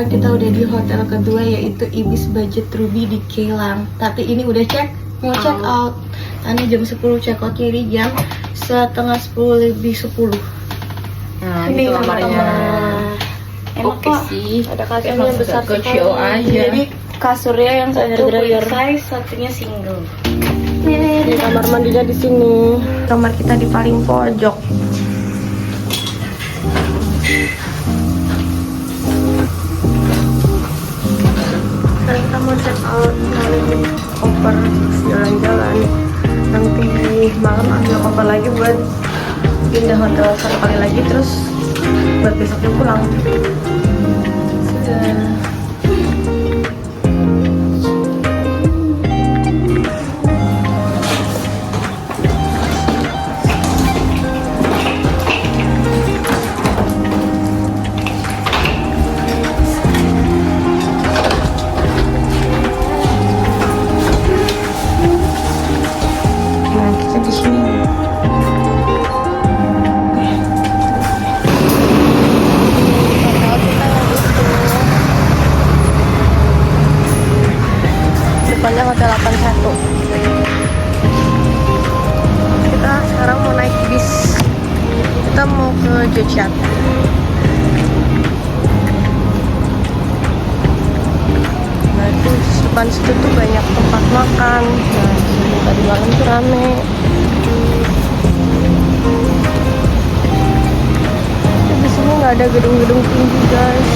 sekarang kita udah di hotel kedua, yaitu Ibis Budget Ruby di Kelang. Tapi ini udah mau check out. Tadi jam 10 check outnya, ini jam setengah 10 lebih 10. Nah, Ini itu kamarnya. Enak Oke kok. sih. Ada kasurnya besar kecil aja. Jadi kasurnya yang satu Dryer. size, satunya single. Ini kamar mandinya di sini. Kamar kita di paling pojok. Sekarang kita mau check out, balik koper, jalan-jalan. Nanti malam ambil koper lagi buat pindah hotel satu kali lagi, terus buat besoknya pulang. Sudah. Nah, kita di sini. Depannya Hotel 81. Kita sekarang mau naik bis. Kita mau ke Jogja. Nah, itu depan situ tuh banyak tempat makan. Nah, di sini tadi malam tuh rame. Tapi di sini nggak ada gedung-gedung tinggi, guys.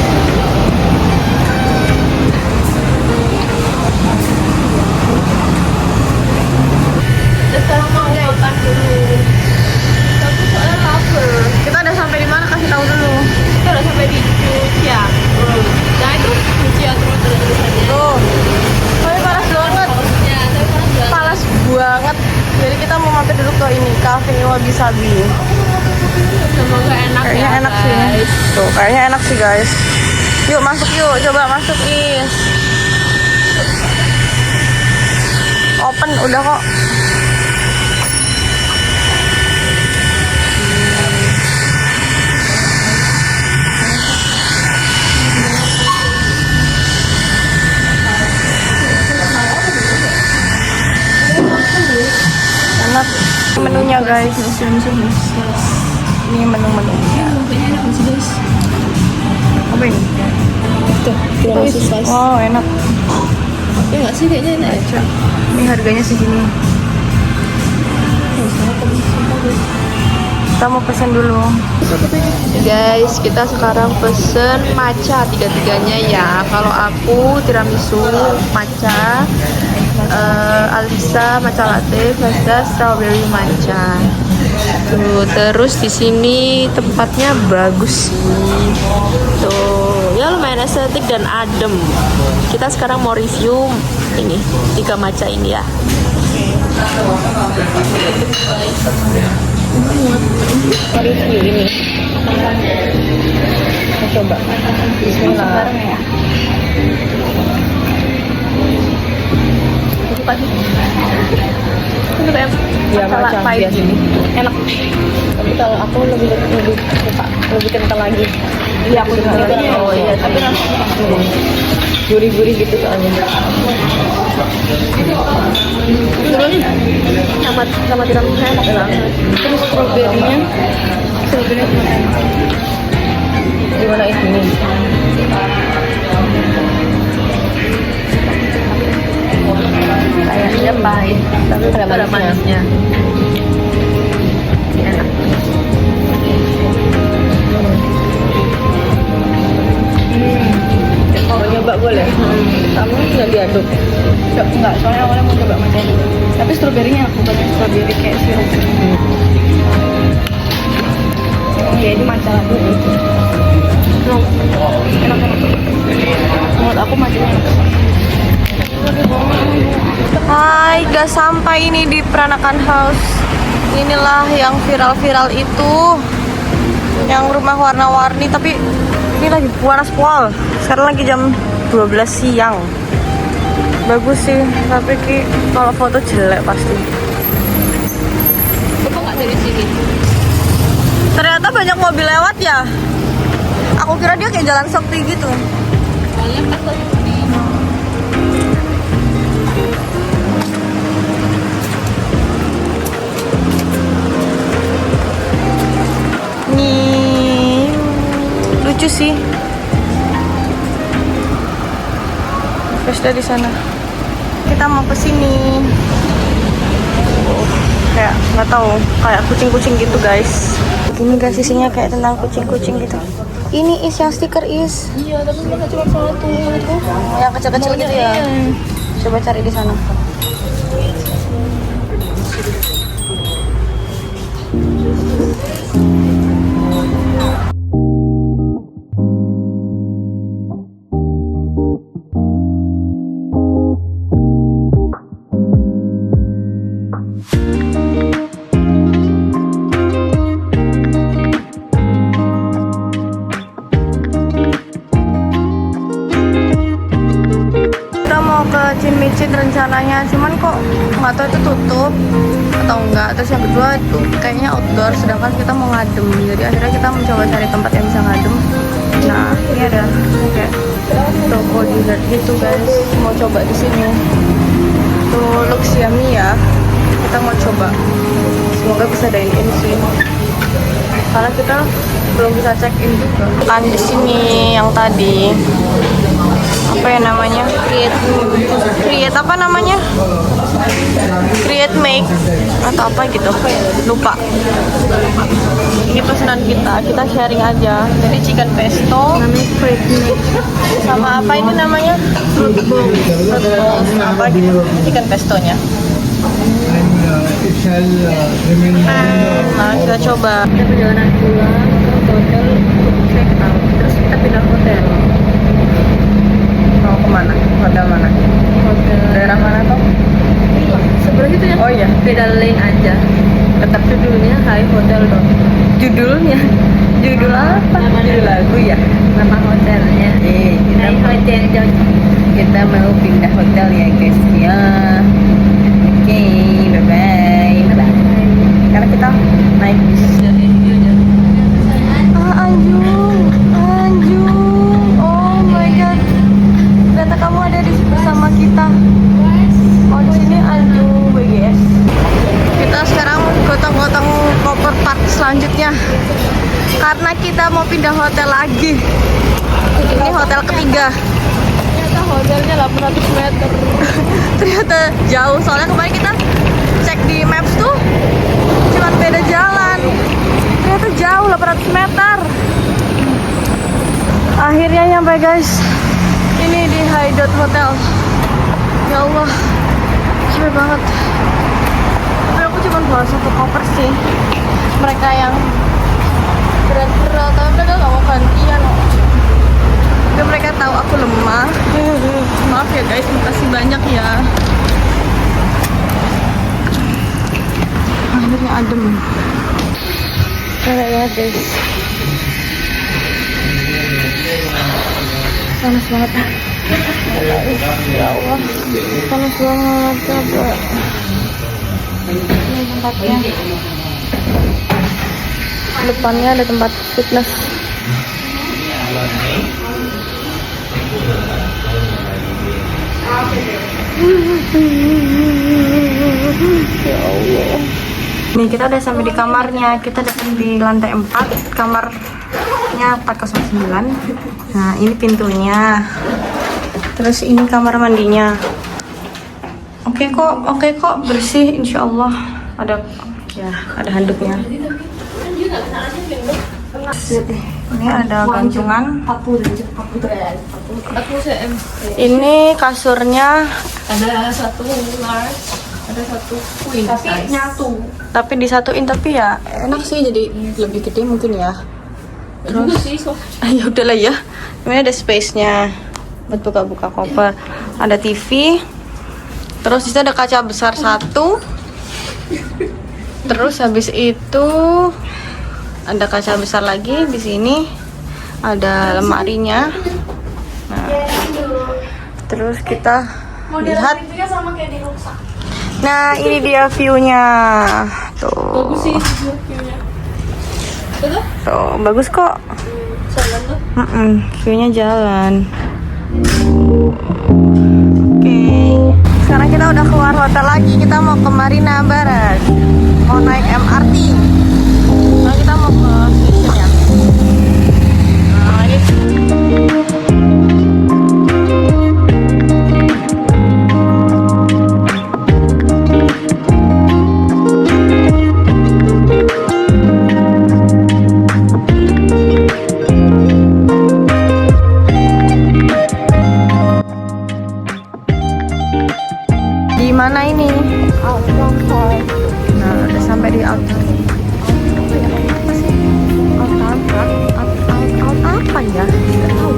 Kita sekarang mau makan dulu. Tapi soalnya lapar. Kita udah sampai di mana? Kasih tahu dulu. Kita udah sampai di Jogja. Nah itu Jogja terus aja. Tuh. Tapi panas banget. Ya, tapi panas banget. Panas banget. Jadi kita mau mampir dulu ke ini, Cafe Wabi Sabi. Semoga enak Kayaknya ya, enak guys. sih. Tuh, kayaknya enak sih, guys. Yuk masuk yuk, coba masuk, Is. Open udah kok. Enak. Menunya, guys. Ini menu-menunya. Apa ini? Tuh, tiramisu slice. Wow, enak. Ya nggak sih, kayaknya enak ya. Ini harganya segini. Kita mau pesen dulu. Guys, kita sekarang pesen matcha tiga-tiganya ya. Kalau aku tiramisu matcha, Alisa matcha latte, Fazda strawberry matcha. Tuh, terus di sini tempatnya bagus sih. Tuh, ya lumayan estetik dan adem. Kita sekarang mau review ini 3 matcha ini ya. Review ini. Kita coba. Bismillah. Ini kayak Ya, matcha matcha biasa. enak. Tapi kalau aku lebih suka lebih kental lagi. Iya, aku juga. Oh iya, tapi rasanya gurih-gurih gitu soalnya. Terus sama tiramisu enak banget. Terus stroberinya enak. Gimana ini? Kayaknya pahit, tapi ada manisnya. Enak. Oh, nyoba boleh? Kamu nggak diaduk? Enggak, soalnya awalnya mau coba matcha dulu. Tapi stroberinya enak, bukan stroberi kayak sirup. Ya ini matcha latte gitu. Enak. Menurut aku matchanya enak. Hai, udah sampai ini di Peranakan House. Inilah yang viral-viral itu, yang rumah warna-warni, tapi ini lagi panas pol. Sekarang lagi jam 12 siang. Bagus sih, tapi kalau foto jelek pasti. Kok nggak dari sini? Ternyata banyak mobil lewat ya. Aku kira dia kayak jalan sepi gitu. Nih, lucu sih. Sudah di sana. Kita mau ke sini. Kayak nggak tahu, kayak kucing-kucing gitu guys. Ini guys isinya kayak tentang kucing-kucing gitu. Ini yang stiker Iya, tapi mereka cuma satu itu. yang kecil-kecil gitu ya. Coba cari di sana. Cimicit rencananya, cuman kok nggak tahu itu tutup atau enggak. Terus yang kedua itu kayaknya outdoor, sedangkan kita mau ngadem, jadi akhirnya kita mencoba cari tempat yang bisa ngadem. Nah ini ada kayak toko dessert gitu guys, mau coba di sini. Tuh Luxiami ya, kita mau coba. Semoga bisa dine in sih, karena kita belum bisa check in juga. Kan di sini yang tadi apa ya namanya, create apa namanya, create make atau apa gitu, lupa. Ini pesanan kita sharing aja. Jadi chicken pesto sama apa ini namanya, fruit bowl apa gitu, chicken pestonya. Nah kita coba. Kita perjalanan pulang ke hotel check out, terus kita pindah hotel. Mau kemana? Hotel mana? Hotel Daerah mana toh? sebenarnya itu ya. Oh iya. Beda lane aja. Tetap judulnya High Hotel dong. Judulnya? Judul apa? Judul lagu ya? Nama hotelnya. Kita High Hotel John. kita mau pindah hotel ya guys ya. Oke, bye bye. Karena kita naik bis. Anjung, oh my god. Ternyata kamu ada di bersama kita. Oh di sini Anjung BGS. Kita sekarang gotong-gotong koper part selanjutnya, karena kita mau pindah hotel lagi. Ini hotel ketiga. Ternyata hotelnya 800 meter. Ternyata jauh, soalnya kemarin kita cek di maps tuh cuma beda jalan. Ternyata jauh, 800 meter. Akhirnya nyampe guys. Ini di Hyatt Hotel. Ya Allah, capek banget. Tapi aku cuma bawa satu koper sih. Mereka yang berat-berat, tapi mereka gak mau gantian. Tapi mereka tahu aku lemah. Maaf ya guys, makasih banyak ya. Akhirnya adem. Kayak banget guys. Panas banget. Ya Allah, panas banget. Coba. Ini tempatnya. Depannya ada tempat fitness. Ya Allah. Nih kita udah sampai di kamarnya. Kita datang di lantai 4, kamarnya 409. Nah ini pintunya. Terus ini kamar mandinya. Oke kok bersih insya Allah. Ada handuknya. Ini ada gantungan. Ini kasurnya. Ada satu large, ada satu queen size. Nyatu. Tapi disatuin, tapi ya enak sih, jadi lebih gede mungkin ya. Terus ya udahlah ya. Ini ada space-nya buat buka-buka koper. Ada TV. Terus di situ ada kaca besar satu. Terus habis itu ada kaca besar lagi di sini. Ada lemarinya. Nah, terus kita lihat. Nah, ini dia view-nya. Tuh. Bagus sih view-nya. Tuh, bagus kok. Jalan tuh. View-nya jalan. Oke, sekarang kita udah keluar hotel lagi. Kita mau ke Marina Barat, mau naik MRT. Nah, kita mau ke stasiun ya. Nah, ini di mana ini? Outbound Park. Nah, udah sampai di Outbound. Out apa ya? Nggak tahu.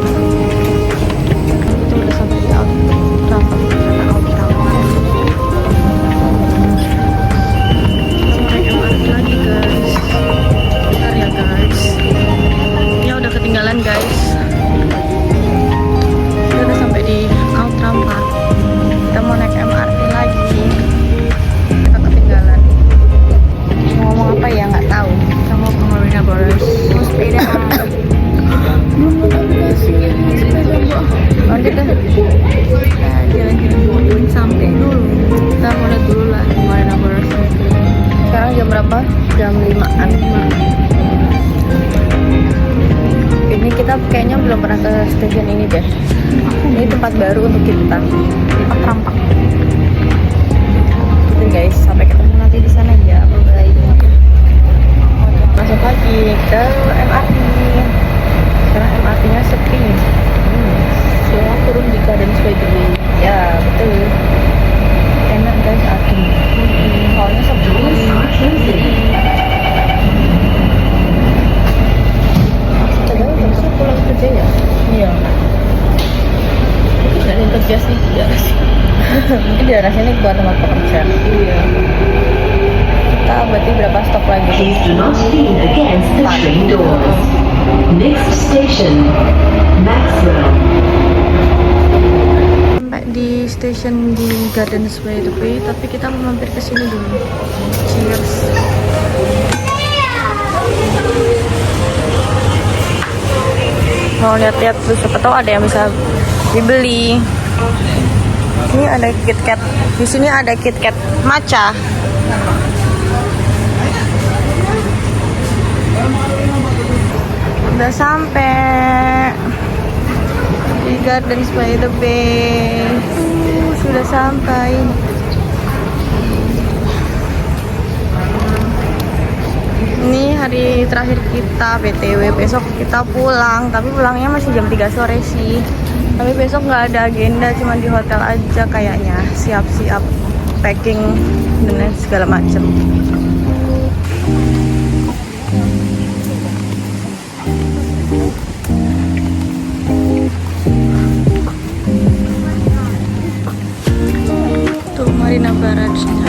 Itu udah sampai di Outbound Park. Sampai MRT lagi guys. Bentar ya guys. Ya udah ketinggalan guys. Kita udah sampai di Outbound Park. Kita mau naik MRT lagi. Kita ketinggalan. Mau ngomong apa ya nggak tahu. Kita mau ke Marina Barrage. Mau sepeda. Lanjut deh. Kita jalan-jalan sampai dulu. Kita mau lihat dulu lah di Marina Barrage. Sekarang jam berapa? Jam 5-an. Ini kita kayaknya belum pernah ke stasiun ini deh. Ini tempat baru untuk kita. Tempat rampak. Oke guys, sampai ketemu nanti di sana ya. Bye. Masuk lagi ke MRT. Sekarang MRT-nya sepi. Saya turun di Garden Square. Ya betul. Enak guys, adem. Soalnya sepi. Padahal besok pulang kerja ya? Iya. Mungkin nggak kerja sih, mungkin daerah sini buat tempat pekerja. Iya. Kita berarti berapa stop lagi? Please do not lean against the train doors. Next station, Maxwell. Sampai di stasiun di Garden Way, tapi kita mau mampir ke sini dulu. Cheers. Mau lihat-lihat tuh, siapa tahu ada yang bisa dibeli. Ini ada KitKat. Di sini ada KitKat matcha. Udah sampai di Gardens by the Bay. Sudah sampai. Ini hari terakhir kita BTW. Besok kita pulang, tapi pulangnya masih jam 3 sore sih. Tapi besok nggak ada agenda, cuma di hotel aja kayaknya. Siap-siap packing dan segala macam. Tuh Marina Barrage-nya.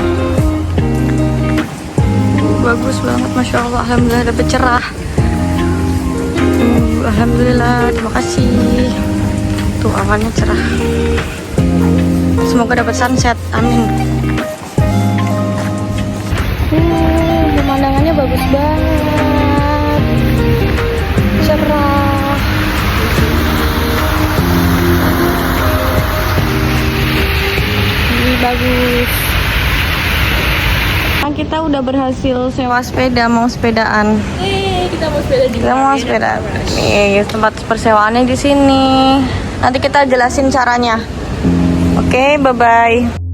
Bagus banget, Masya Allah. Alhamdulillah dapet cerah. Alhamdulillah, terima kasih. Tuh awannya cerah. Semoga dapat sunset, amin. Pemandangannya bagus banget, cerah. Ini bagus. Kita udah berhasil sewa sepeda, mau sepedaan. Kita mau sepeda di Kita mau sepeda. Nih, tempat persewaannya di sini. Nanti kita jelasin caranya. Oke, bye-bye.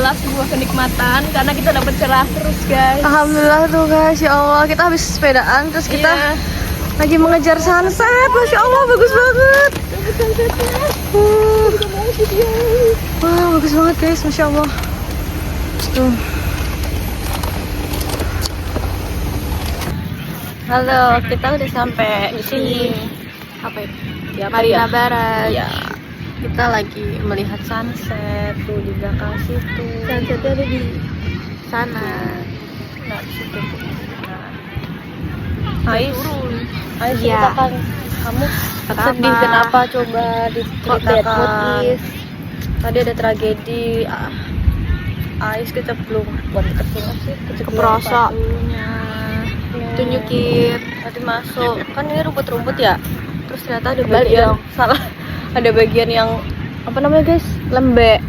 adalah sebuah kenikmatan karena kita dapat cerah terus, guys. Alhamdulillah tuh guys, ya Allah, kita habis sepedaan terus kita lagi mengejar sunset. Masya Allah, bagus banget. Wah, bagus banget guys, masya Allah. Tuh. Halo, kita udah sampai di sini. Apa itu? Ya, Marina Barat. Ya, kita lagi melihat sunset tuh di belakang situ. Sunsetnya ada di sana. Nah, di situ tuh. Nah. Ais, Ais Iya. ceritakan kamu Kenapa? sedih kenapa coba Kok bad diceritakan. mood is? Tadi ada tragedi. Ais kecemplung, bukan kecemplung sih, Keprosok. sepatunya. Tunjukin. Tadi masuk, kan ini rumput-rumput ya. Terus ternyata ada Balik bagian dong. salah, ada bagian yang apa namanya guys, lembek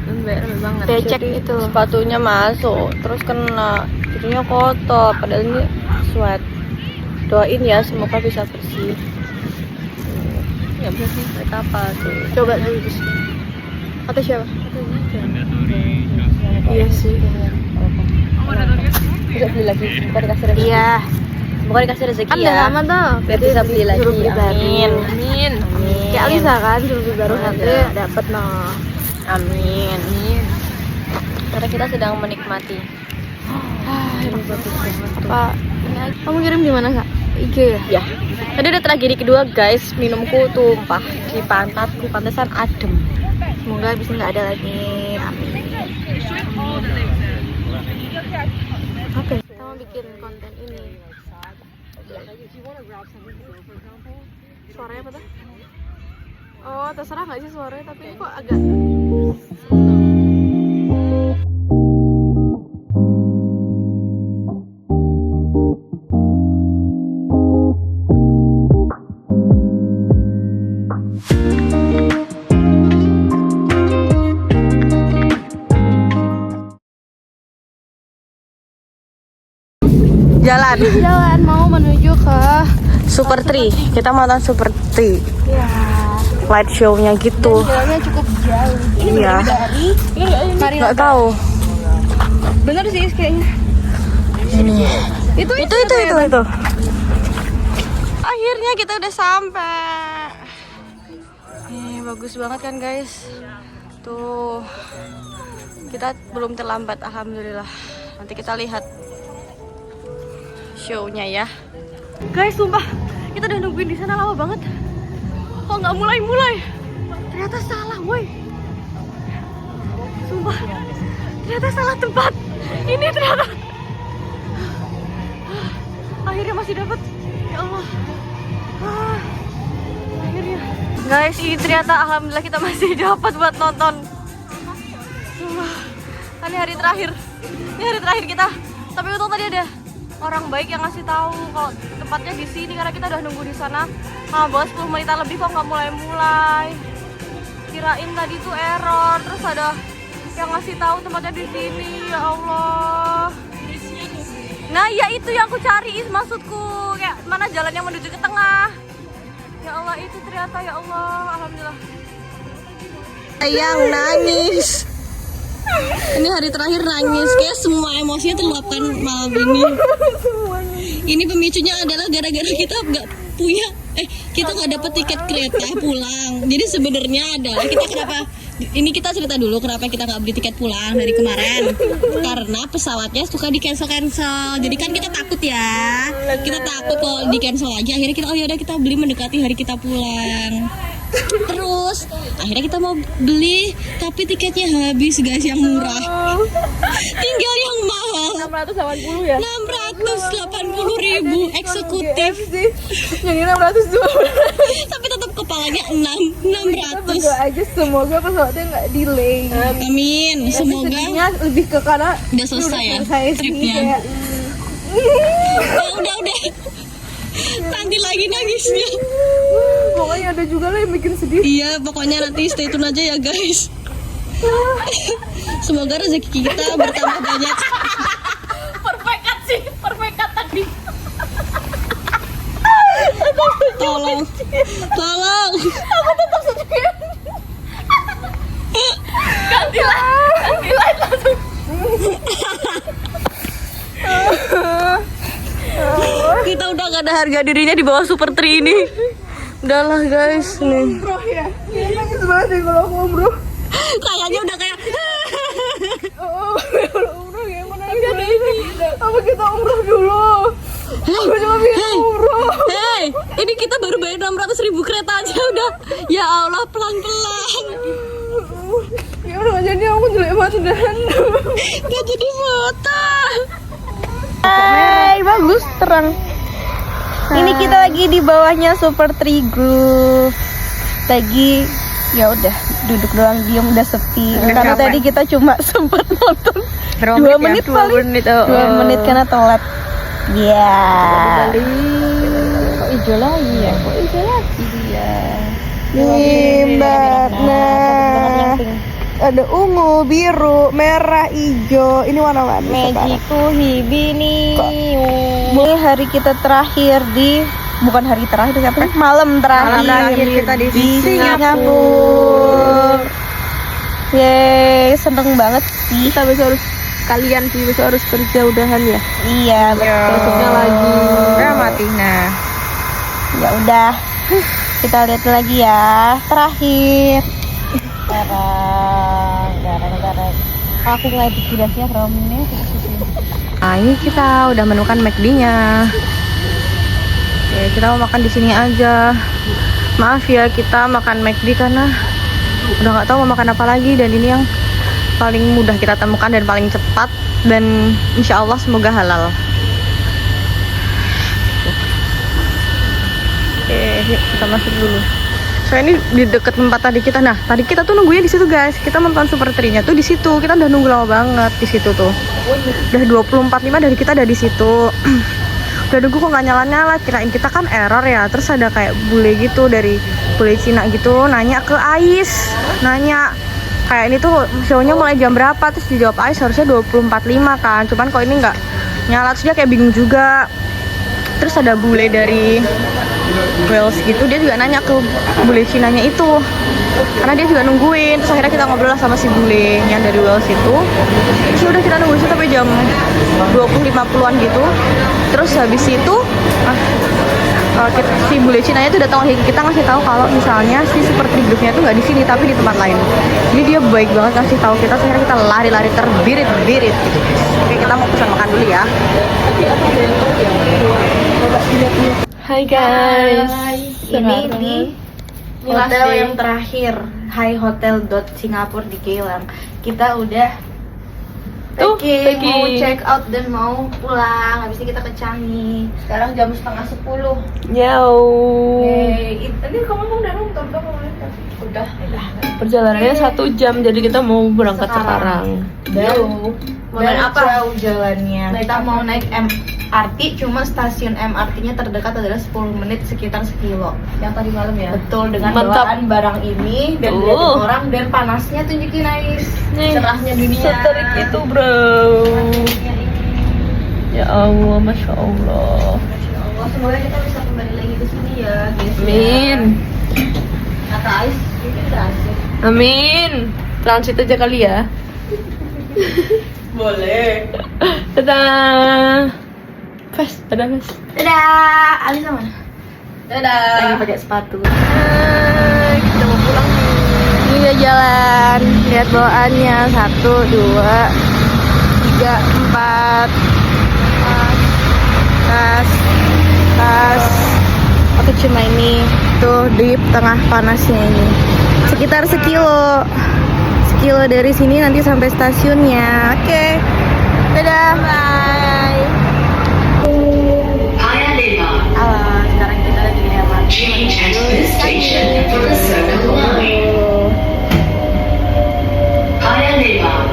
banget. Becek Jadi, itu. sepatunya masuk, terus kena, jadinya kotor. Padahal ini sweat. Doain ya, semoga bisa bersih. Ya bersih, mereka apa tuh? Coba dulu di sini. Kata siapa? Iya sih. Bisa beli lagi, semoga dikasih rezeki. Iya. Semoga dikasih rezeki Kan ya. udah lama tuh. Biar bisa beli lagi. Suruh beli baru. Amin. Amin. Amin. Kayak Alisa kan suruh beli baru Oh, nanti iya. dapat noh. Amin. Karena kita sedang menikmati. Apa? Kamu kirim di mana, Kak? IG ya? Ya. Tadi ada tragedi kedua guys, minumku tumpah di pantatku, pantesan adem. Semoga bisa nggak ada lagi. Amin. Apa? Ya? Kita mau bikin konten ini. Suaranya apa tuh? Oh, terserah nggak sih suaranya, tapi ini kok agak. Jalan. Jalan mau menuju ke Super Tree. Kita mau nonton Super Tree. ya. Light show-nya gitu. Jalannya cukup jauh. Ini Iya. dari Marina. Nggak tahu. Bener sih kayaknya. Ini. Itu. Itu. Akhirnya kita udah sampai. Nih, bagus banget kan guys. Tuh. Kita belum terlambat, alhamdulillah. Nanti kita lihat show-nya ya. Guys, sumpah, kita udah nungguin di sana lama banget. Kok nggak mulai-mulai? Ternyata salah, woi. Sumpah, ternyata salah tempat. Ini ternyata. Akhirnya masih dapat. Ya Allah. Akhirnya. Guys, ini ternyata alhamdulillah kita masih dapat buat nonton. Ini hari terakhir. Ini hari terakhir kita. Tapi untung tadi ada orang baik yang ngasih tahu kalau tempatnya di sini karena kita udah nunggu di sana. Bos 10 menit lebih kok nggak mulai-mulai. Kirain tadi tuh error. Terus ada yang ngasih tahu tempatnya di sini. Ya Allah. Nah, ya itu yang aku cari, maksudku. Kayak mana jalan yang menuju ke tengah. Ya Allah, itu ternyata, ya Allah, alhamdulillah. Yang nangis. Ini hari terakhir nangis, kayak semua emosinya terluapkan malam ini. Ini pemicunya adalah gara-gara kita nggak punya, kita nggak dapet tiket kereta pulang. Jadi sebenarnya adalah kita kenapa? Ini kita cerita dulu kenapa kita nggak beli tiket pulang dari kemarin. Karena pesawatnya suka di cancel. Jadi kan kita takut ya. Kita takut kalau di cancel aja. Akhirnya kita ya udah kita beli mendekati hari kita pulang. Terus akhirnya kita mau beli tapi tiketnya habis guys, yang murah. Tinggal yang mahal. 680 ya. 680.000 eksekutif. Yang ini 612. Tapi tetap kepalanya 600. aja semoga pesawatnya nggak delay. Amin. Semoga Lebih ke karena udah selesai ya tripnya. Udah. Nanti lagi nangisnya. Pokoknya ada juga lah yang bikin sedih. Iya, pokoknya nanti stay tune aja ya guys. Semoga rezeki kita bertambah banyak. Perfect tadi. Tolong. Aku tetap sedih. Ganti light langsung. Kita udah gak ada harga dirinya di bawah Super Tree ini. Udahlah guys nih. Umroh ya. Ini nangis banget deh kalau aku umroh. Kayaknya udah kayak Oh, kalau umroh ya mana ini? Apa kita umroh dulu? Aku cuma pengen umroh. Hey, ini kita baru bayar 600.000 kereta aja udah. Ya Allah, pelan-pelan. Ya udah nggak jadi, aku jelek banget udahan. Gak jadi foto. Hai, bagus terang. Ini kita lagi di bawahnya Super Trigu. Lagi ya udah duduk doang diem udah sepi. Karena capek. tadi kita cuma sempat nonton 2 menit ya? paling. 2 menit karena telat. Ya. Kok hijau lagi ya? Kok hijau lagi dia? Nih mbak, nah ada ungu, biru, merah, hijau. Ini warna-warni sekarang. Mejiku Hibini. Ini hari kita terakhir di bukan hari terakhir tapi malam terakhir kita di Singapura. Yeay, seneng banget sih. Kita besok harus besok harus kerja udahan ya. Iya, betul. Besoknya lagi. Udah mati nah. Ya udah. Kita lihat lagi ya. Terakhir. Garang. Aku nggak dikirasnya Romnya. Nah, ini kita udah menemukan McD-nya. Oke, kita mau makan di sini aja. Maaf ya, kita makan McD karena udah nggak tahu mau makan apa lagi, dan ini yang paling mudah kita temukan dan paling cepat, dan insya Allah semoga halal. Oke, yuk kita masuk dulu. So ini di deket tempat tadi kita. Nah, tadi kita tuh nunggunya di situ guys. Kita nonton Super Tree-nya tuh di situ. Kita udah nunggu lama banget di situ tuh. Udah 24.5 dari kita ada di situ. Udah nunggu kok nggak nyala-nyala. Kirain kita kan error ya. Terus ada kayak bule gitu dari bule Cina gitu nanya ke Ais. Nanya kayak ini tuh show-nya mulai jam berapa? Terus dijawab Ais harusnya 24.5 kan. Cuman kok ini nggak nyala. Terus dia kayak bingung juga. Terus ada bule dari Wales gitu, dia juga nanya ke bule Cinanya itu karena dia juga nungguin. Terus akhirnya kita ngobrol lah sama si bule yang dari Wales itu. Terus udah kita nunggu situ sampai jam 20.50-an gitu. Terus habis itu si bule Cinanya tuh datang lagi ke kita ngasih tahu kalau misalnya si Super Tree Groove-nya tuh nggak di sini tapi di tempat lain. Jadi dia baik banget ngasih tahu kita. Akhirnya kita lari-lari terbirit-birit gitu. Oke, kita mau pesan makan dulu ya. Hai guys. Ini di hotel yang terakhir, High Hotel Singapore di Geylang. Kita udah packing. mau check out dan mau pulang. Habis ini kita ke Changi. Sekarang jam 9:30. Jauh. Ini kamu udah nonton kemarin? Udah. Perjalanannya 1 jam, jadi kita mau berangkat sekarang. Jauh. Mau naik apa? Jauh jalannya. Kita mau naik MRT, cuma stasiun MRT-nya terdekat adalah 10 menit sekitar 1 kilo. Yang tadi malam ya? Betul, dengan Mantap. bawaan barang ini dan liatin orang dan panasnya tunjukin Ais. Cerahnya dunia. Seterik itu bro. Ya Allah, Masya Allah. Semoga kita bisa kembali lagi ke sini ya, guys. Amin. Kata Ais, mungkin udah asik. Amin. Transit aja kali ya. Boleh. Dadah. Dadah Mas. Dadah, Alisa mana? Dadah. Lagi pakai sepatu. Hai, kita mau pulang nih. Ini dia jalan, lihat bawaannya 1, 2, 3, 4. Tas. Aku cuma ini tuh di tengah panasnya ini. Sekitar 1 kilo. 1 kilo dari sini nanti sampai stasiunnya. Oke. Dadah. Bye. Paya Lebar. Sekarang kita lagi di MRT. Change at this station for the Circle Line. Paya Lebar.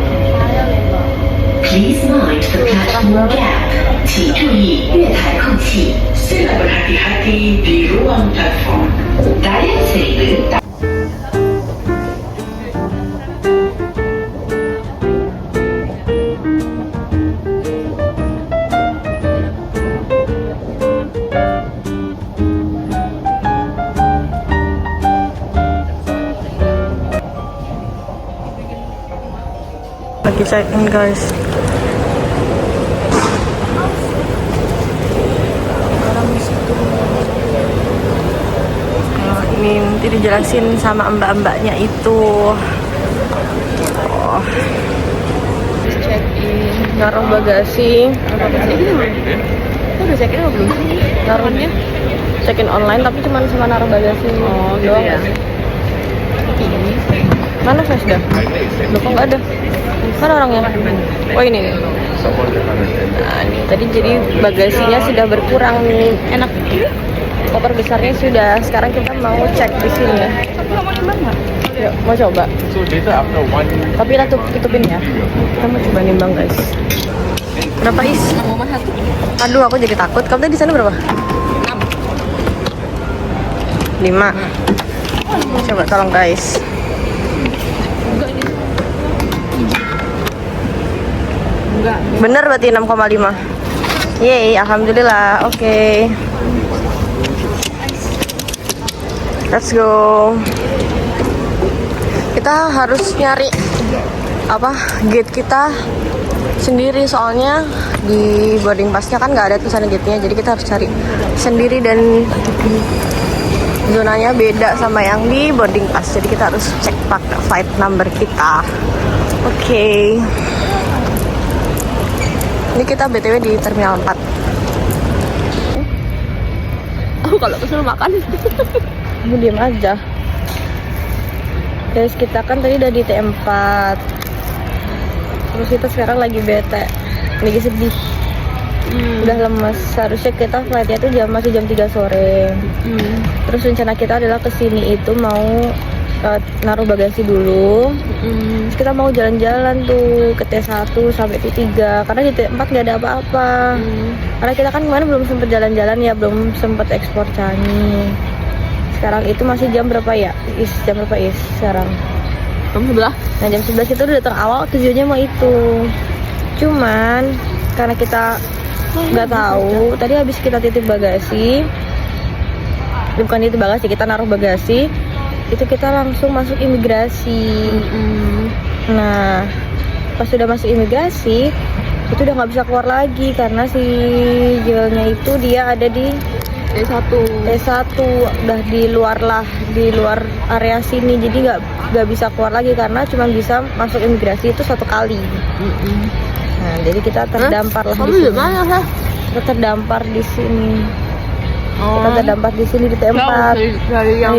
Please mind the platform gap. 请注意月台空隙。Sila berhati-hati di ruang platform. Daya seiring. Lagi check in guys. Jadi dijelasin sama mbak-mbaknya itu. Oh. Check in, naruh bagasi. Udah check in belum? Naruhnya check in online tapi cuma sama naruh bagasi. Oh, gitu doang. ya. Mana flash dah? Loh, kok nggak ada? Kan orangnya. Oh ini nih. Nah ini tadi jadi bagasinya sudah berkurang nih. Enak. Koper besarnya sudah. Sekarang kita mau cek di sini ya. Yuk, mau coba. Tapi kita tutupin ya. Kita mau coba nimbang guys. Berapa is? Aduh, aku jadi takut. Kamu tadi di sana berapa? 5. Coba tolong guys. Bener berarti 6,5. Yeay, alhamdulillah. Oke. Let's go. Kita harus nyari gate kita sendiri, soalnya di boarding passnya kan nggak ada tulisan gate-nya, jadi kita harus cari sendiri dan zonanya beda sama yang di boarding pass, jadi kita harus cek pakai flight number kita. Oke. Ini kita BTW di Terminal 4. Oh, kalau kesel makan. Kamu diam aja. Guys, kita kan tadi udah di T4. Terus kita sekarang lagi bete, lagi sedih. Udah lemes. Seharusnya kita flightnya tuh masih jam 3 sore. Terus rencana kita adalah kesini itu mau naruh bagasi dulu. Terus kita mau jalan-jalan tuh ke T1 sampai T3 karena di T4 nggak ada apa-apa. Karena kita kan kemarin belum sempet jalan-jalan ya, belum sempet ekspor Changi. Sekarang itu masih jam berapa ya? Jam berapa sekarang? Jam 11. Nah jam 11 itu udah datang awal, tujuannya mau itu. Cuman karena kita nggak tahu, tadi habis kita titip bagasi, bukan titip bagasi, kita naruh bagasi, itu kita langsung masuk imigrasi. Nah pas sudah masuk imigrasi itu udah nggak bisa keluar lagi karena si jailnya itu dia ada di T1 udah di luar area sini, jadi nggak bisa keluar lagi karena cuma bisa masuk imigrasi itu 1 kali. Nah jadi kita terdampar lah di sini. Kita terdampar di sini. Kita terdampar di sini di T4. Dari yang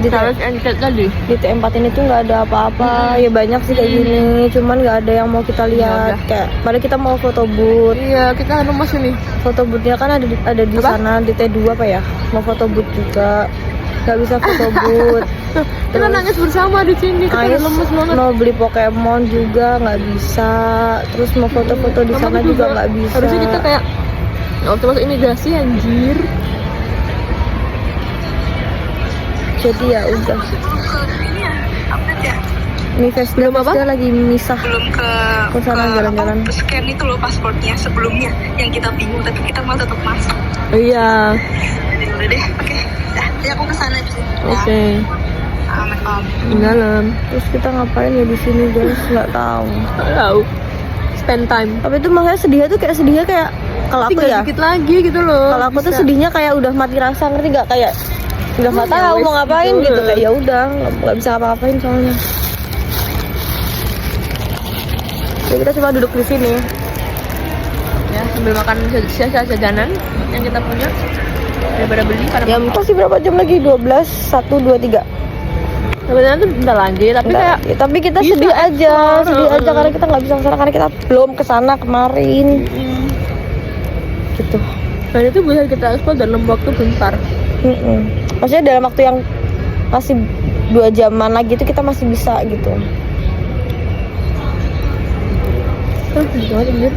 di Charles and Kate tadi. Di T4 ini tuh nggak ada apa-apa. Ya banyak sih kayak gini, cuman nggak ada yang mau kita lihat. Kayak padahal kita mau foto booth. Iya, kita kan rumah sini. Foto boothnya kan ada di sana di T2 apa ya? Mau foto booth juga nggak bisa foto booth. Kita nangis bersama di sini. Kita lemes banget. Mau beli Pokemon juga nggak bisa. Terus mau foto-foto di sana juga nggak bisa. Harusnya kita kayak waktu masuk imigrasi anjir. Jadi ya udah. Ini belum apa? Dia lagi misah. Belum ke sana jalan-jalan. Scan itu loh pasportnya sebelumnya yang kita bingung tapi kita malah tetap masuk. Iya. Jadi udah deh, oke. Jadi aku kesana di sini. Oke. Di dalam. Terus kita ngapain ya di sini guys? Nggak tahu. Tahu. Spend time. Tapi itu makanya sedihnya kayak kalau aku Tinggal ya. dikit lagi gitu loh. Kalau aku tuh sedihnya kayak udah mati rasa, ngerti nggak? Kayak udah nggak tahu mau ngapain gitu. Kayak ya udah nggak bisa apa-apain soalnya. Jadi kita cuma duduk di sini. Ya, sambil makan jajanan yang kita punya daripada beli pada Ya masih berapa jam lagi? 12, 1, 2, 3. sebenarnya tuh udah lanjut tapi kayak tapi kita bisa sedih aja explore. karena kita nggak bisa kesana karena kita belum kesana kemarin. Gitu. dan itu bisa kita ekspor dalam waktu bentar. Maksudnya dalam waktu yang masih 2 jaman lagi itu kita masih bisa gitu. Gitu aja anjir.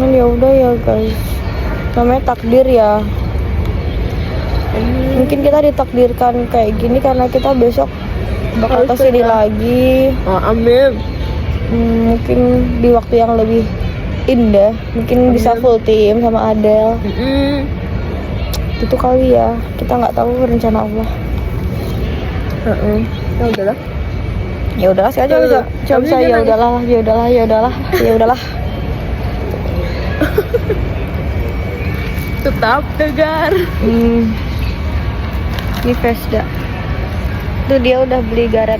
Nah, ya udah ya guys, namanya takdir ya. Mungkin kita ditakdirkan kayak gini karena kita besok bakal kesini lagi. Oh, amin. Mungkin di waktu yang lebih indah, mungkin bisa full team sama Adele. Itu kali ya, kita nggak tahu rencana Allah. Ya udahlah. Ya udahlah sih aja bisa. Coba bisa ya udahlah. Tetap tegar. Ini Vesda. Tuh dia udah beli garet.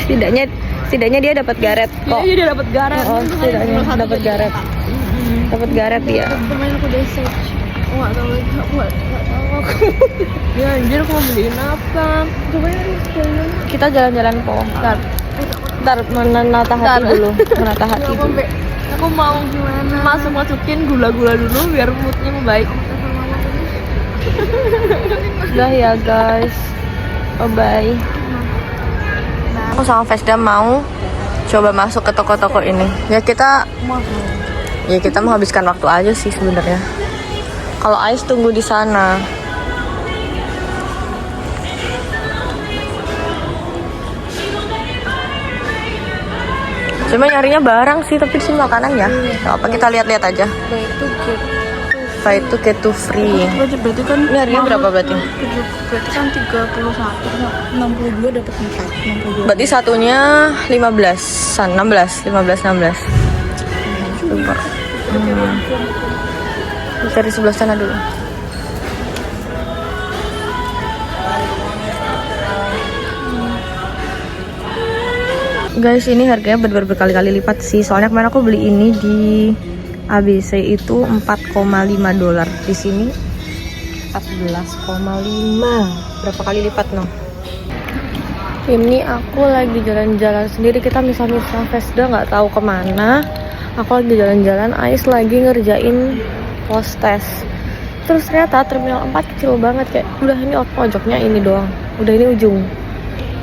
Setidaknya dia dapat garet kok. Iya, dia dapat garet. Oh, setidaknya dapat garet. Dapat garet dia. Kemarin aku udah search. Aku nggak tahu lagi, aku nggak tahu. Ya anjir, aku mau beliin apa? Kita jalan-jalan po. Ntar menata hati dulu. Menata hati dulu. Aku mau gimana? Masukin gula-gula dulu biar moodnya membaik. Udah ya guys. Bye-bye. Aku sama Vesda mau coba masuk ke toko-toko ini. Ya kita menghabiskan waktu aja sih sebenarnya. Kalau Ais tunggu di sana. Cuma nyarinya barang sih, tapi di sini makanan ya. Gak apa, kita lihat-lihat aja. Buy to get to free. Berarti kan Ini harganya berapa berarti? berarti kan 31, 62 dapat 4, 62. Berarti satunya 15-an, 16. Super. Cari sebelah sana dulu. Guys, ini harganya berkali-kali lipat sih. Soalnya kemarin aku beli ini di ABC itu $4,5. Di sini 14,5. Berapa kali lipat no? Ini aku lagi jalan-jalan sendiri. Kita misah-misah Vesda nggak tahu kemana. Aku lagi jalan-jalan. Ais lagi ngerjain post test. Terus ternyata terminal 4 kecil banget, kayak udah ini pojoknya ini doang. Udah ini ujung.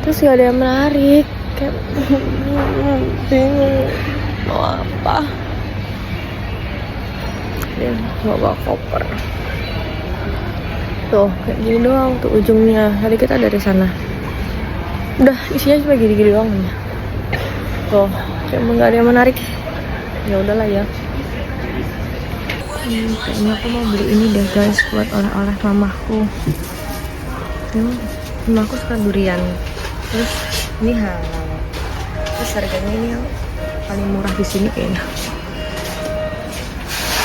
Terus gak ada yang menarik. Kayak bingung mau apa. Dia mau bawa koper. Tuh kayak gini doang tuh ujungnya. Tadi kita dari sana. Udah isinya cuma gini-gini doang ya. Tuh kayak nggak ada yang menarik. Ya udahlah ya. Kayaknya aku mau beli ini deh guys, buat oleh-oleh mamaku. Mamaku suka durian. Terus ini halal. Terus harganya ini yang paling murah di sini kayaknya.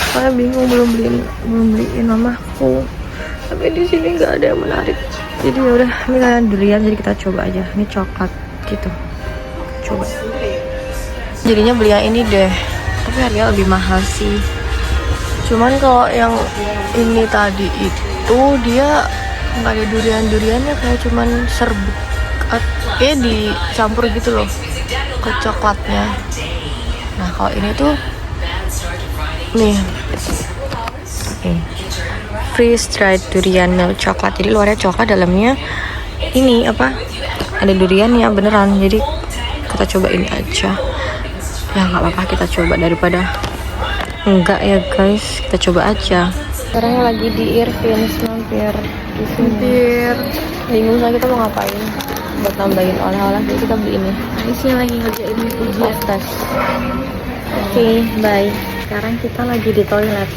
Saya bingung belum beliin mamaku. Tapi di sini nggak ada yang menarik. Jadi ya udah, ini kalian durian, jadi kita coba aja. Ini coklat gitu. Coba. Jadinya beli yang ini deh. Tapi harganya lebih mahal sih. Cuman kalau yang ini tadi itu dia nggak ada duriannya, kayak cuman serbuk. Kayak dicampur gitu loh ke coklatnya. Nah kalau ini tuh nih freeze dried durian milk coklat. Jadi luarnya coklat, dalamnya ini apa, ada duriannya beneran. Jadi kita coba ini aja ya, nggak apa-apa kita coba daripada enggak ya guys. Kita coba aja. Sekarang lagi di Irvin's, mampir di sini. Bingung lah kita mau ngapain. Buat tambahin oleh-oleh, jadi kita beli ini. Aisyah lagi ngerjain ujian tes. Oke, bye. Sekarang kita lagi di toilet.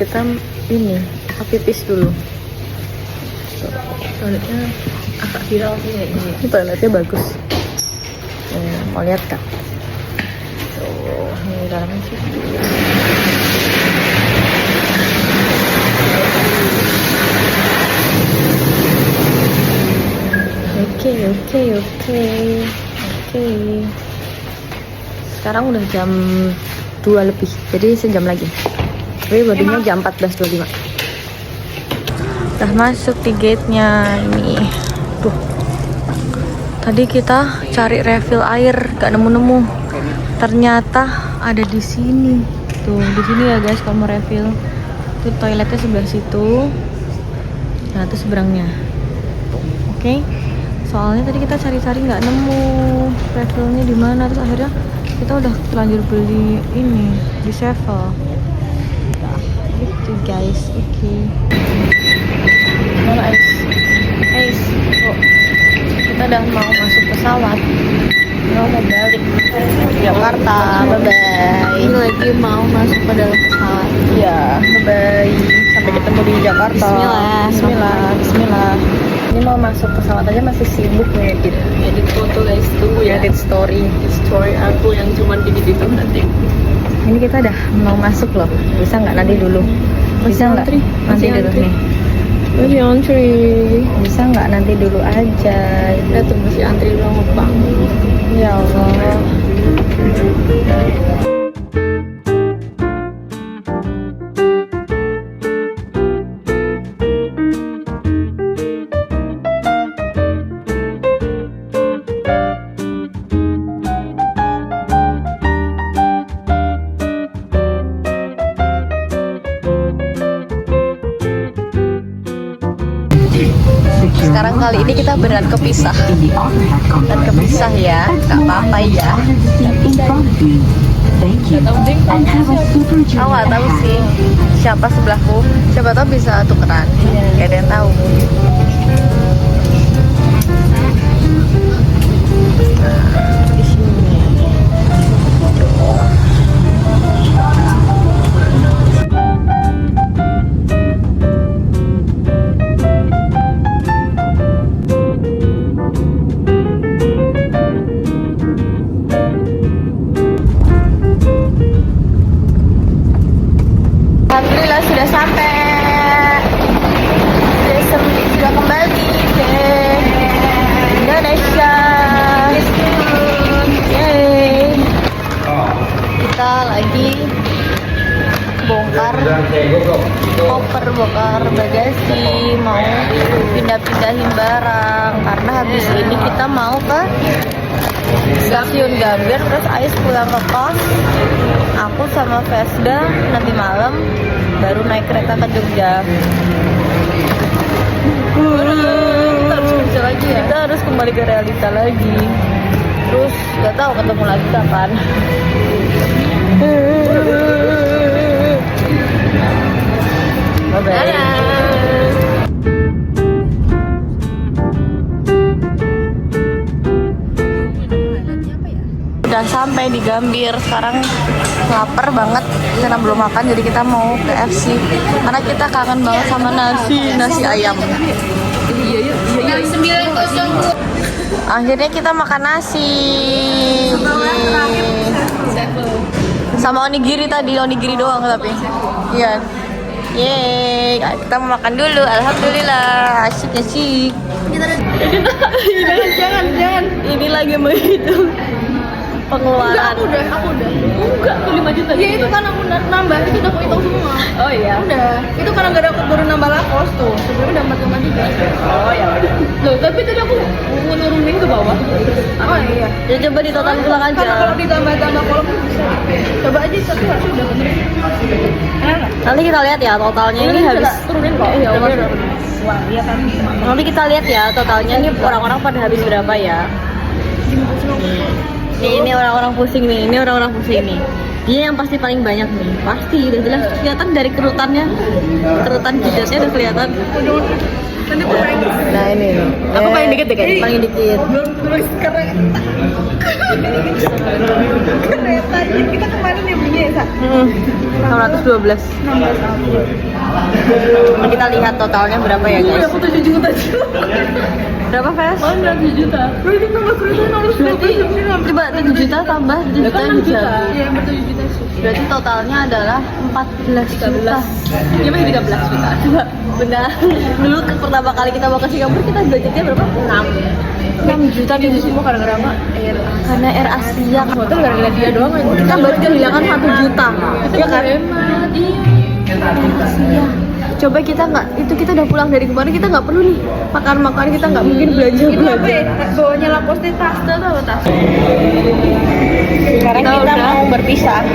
Kita ini pipis dulu. Toiletnya agak viral sih kayak gini. Ini toiletnya bagus. Mau lihat kak? Tuh, ini dalamnya sih. Oke. Sekarang udah jam 2 lebih, jadi sejam lagi. Tapi boardingnya jam 14.25. Udah masuk di gate-nya ini. Tuh. Tadi kita cari refill air, gak nemu-nemu. Ternyata ada di sini. Tuh, di sini ya guys kalau mau refill. Tuh toiletnya sebelah situ. Nah, itu seberangnya. Oke. Soalnya tadi kita cari-cari nggak nemu refillnya di mana, terus akhirnya kita udah terlanjur beli ini di Sevel. Gitu guys. Oke. Mana Ais? Tuh. Kita udah mau masuk pesawat. Kita mau balik ke Jakarta. Bye-bye. Ini lagi mau masuk ke dalam pesawat. Ya, bye-bye. Sampai ketemu di Jakarta. Bismillah. Ini mau masuk pesawat aja masih sibuk ngedit. Edit foto guys, tunggu ya. Edit story. Story aku yang cuman gini-gini nanti. Ini kita udah mau masuk loh. Bisa nggak nanti dulu? Bisa nggak? Nanti dulu nih. Masih antri. Bisa nggak nanti dulu aja? Udah tuh masih antri lama banget. Ya Allah. Sekarang kali ini kita beneran kepisah. Dan kepisah ya, nggak apa-apa ya. Aku nggak tahu sih siapa sebelahku. Siapa tahu bisa tukeran. Gak ada yang tahu. Di sini. Alhamdulillah sudah sampai. Sudah kembali ke Indonesia. Yeay. Kita lagi bongkar koper, bongkar bagasi, mau pindah-pindahin barang karena habis ini kita mau ke stasiun Gambir, terus Ais pulang ke kos. Aku sama Vesda nanti malam baru naik kereta ke Jogja. Kita harus kerja lagi ya? Kita harus kembali ke realita lagi. Terus gak tahu ketemu lagi kapan. Bye-bye. Udah sampai di Gambir, sekarang lapar banget karena belum makan, jadi kita mau ke KFC karena kita kangen banget sama nasi ayam. Akhirnya kita makan nasi sama onigiri tadi, onigiri doang tapi iya. Yeay, kita mau makan dulu. Alhamdulillah, asyik. Jangan. Ini lagi menghitung pengeluaran. Aku udah. Enggak, 5 juta. Ya itu kan aku nambah, itu udah aku hitung semua. Oh iya. Udah. Itu karena gak ada aku baru nambah lakos tuh. Sebelumnya udah 4,3 juga. Oh ya. Loh, tapi tadi aku nurunin ke bawah. Oh iya. Ya coba di total pulang aja. Karena kalau ditambah-tambah kolom tuh bisa. Coba aja satu harus udah bener. Nanti kita lihat ya totalnya ini habis. Turunin kok. Iya, udah. Wah, iya kan. Nanti kita lihat ya totalnya ini orang-orang pada habis berapa ya. Ini orang-orang pusing nih, Dia yang pasti paling banyak nih, pasti udah jelas kelihatan dari kerutannya, kerutan jidatnya udah kelihatan. Nah ini, Aku paling dikit deh kayaknya. paling dikit. Kereta kita kemarin yang punya ya, Sa? 612. Nah, kita lihat totalnya berapa ya guys? Aku 7 juta. Berapa Ves? Mana 7 juta? Berarti tambah kereta harus Coba 7 juta tambah 7 juta kan 6 juta. Iya, 7 juta sih. Berarti totalnya adalah 14 juta. Ya masih 13 juta. Coba benar. Dulu pertama kali kita mau ke Singapura kita budgetnya berapa? 6 juta Itu semua gara-gara apa? karena Air Asia. Hotel gara-gara dia doang aja. Kita baru kehilangan 1 juta. Iya kan? Hemat, iya. Air Asia. Coba kita kita udah pulang dari kemarin, kita nggak perlu nih makan kita nggak mungkin belanja. Bawanya lapos di tas atau tas? Sekarang kita mau berpisah.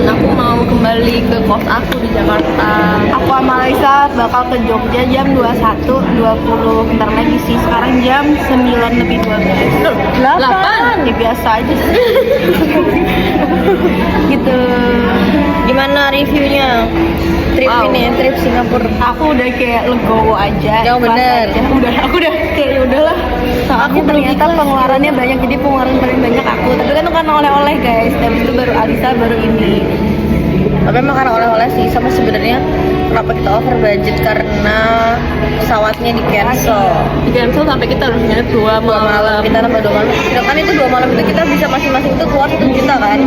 Aku mau kembali ke kos aku di Jakarta. Aku sama Laisa bakal ke Jogja jam 21.20 bentar lagi sih. Sekarang jam 9:12. 8. Ya biasa aja sih. Gitu. Gimana reviewnya? Trip Singapura. Aku udah kayak legowo aja. Yang bener. Aku udah kayak ya udahlah. Aku ternyata pengeluarannya banyak, jadi pengeluaran paling banyak aku. Tapi kan bukan oleh-oleh guys. Habis itu baru Alisa, baru ini. Tapi emang karena oleh-oleh sih, sama sebenarnya kenapa kita over budget karena pesawatnya di cancel. Di cancel sampai kita harus nginep 2 malam. Kita nambah 2 malam. Sedangkan itu 2 malam itu kita bisa masing-masing itu keluar 1 juta kan?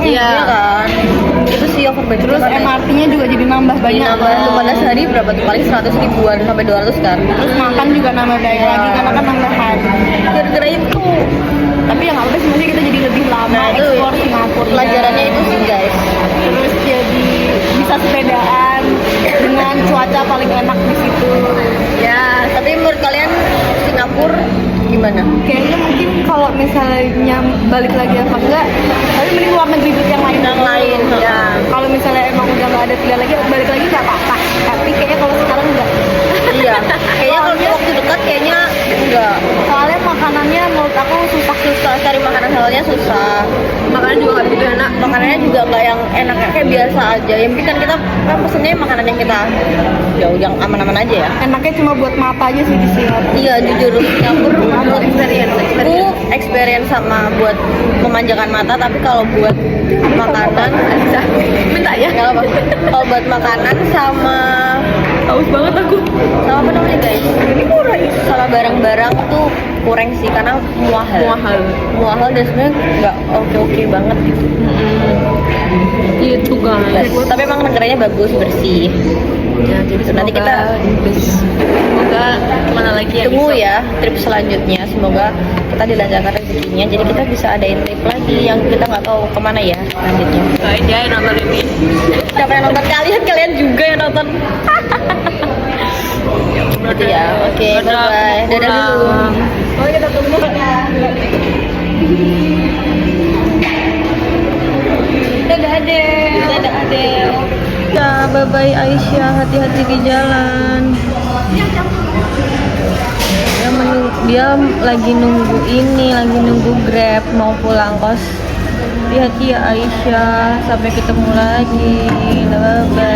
Iya. Iya kan? Itu sih overbudget. Terus MRT-nya juga jadi nambah banyak. nambah 15 hari berapa tuh? Paling 100 ribuan sampai 200 kan. Terus makan juga nambah baik lagi karena kan tambahan. Gara-gara itu. Tapi yang apa sih maksudnya kita jadi lebih lama Nah, itu ekspor Singapura. pelajarannya itu sih guys. Terus jadi bisa sepedaan dengan cuaca paling enak di situ. Ya, tapi menurut kalian Singapura gimana? Kayaknya mungkin kalau misalnya balik lagi apa enggak, tapi mending luar negeri dulu yang lain. Yang lain, ya. Kalau misalnya emang udah nggak ada pilihan lagi, balik lagi nggak apa-apa. Tapi kayaknya kalau sekarang enggak. Iya, kayaknya kalau di waktu dekat kayaknya enggak. Soalnya makanannya menurut aku Susah cari makanan halalnya susah. Makanan juga nggak begitu enak. Makanannya juga nggak yang enak kayak biasa aja. Yang penting kan kita pesennya makanan yang kita yang aman-aman aja ya. enaknya cuma buat mata aja sih di Singapura. Iya jujur Singapura buat experience sama buat memanjakan mata, tapi kalau buat makanan Minta ya. nggak apa. Kalau buat makanan sama Haus banget aku. sama apa namanya guys? Ini murah. Sama barang-barang tuh kurang sih karena mahal dan sebenarnya nggak oke banget gitu. Itu guys. Tapi emang negaranya bagus bersih. Ya, jadi Nanti kita semoga kemana lagi ya? tunggu ya trip selanjutnya, semoga kita dilancarkan rezekinya jadi kita bisa adain trip lagi yang kita nggak tahu kemana ya selanjutnya. Kayak dia yang nonton ini. Siapa yang nonton? Kalian juga yang nonton. Gitu ya, oke, bye-bye. Dadah dulu. Oh kita tunggu ya. Dadah Adel. Dadah Adel. Ya, bye-bye Aisyah, hati-hati di jalan. Dia lagi nunggu Grab mau pulang kos. Hati-hati ya Aisyah, sampai ketemu lagi. Bye-bye.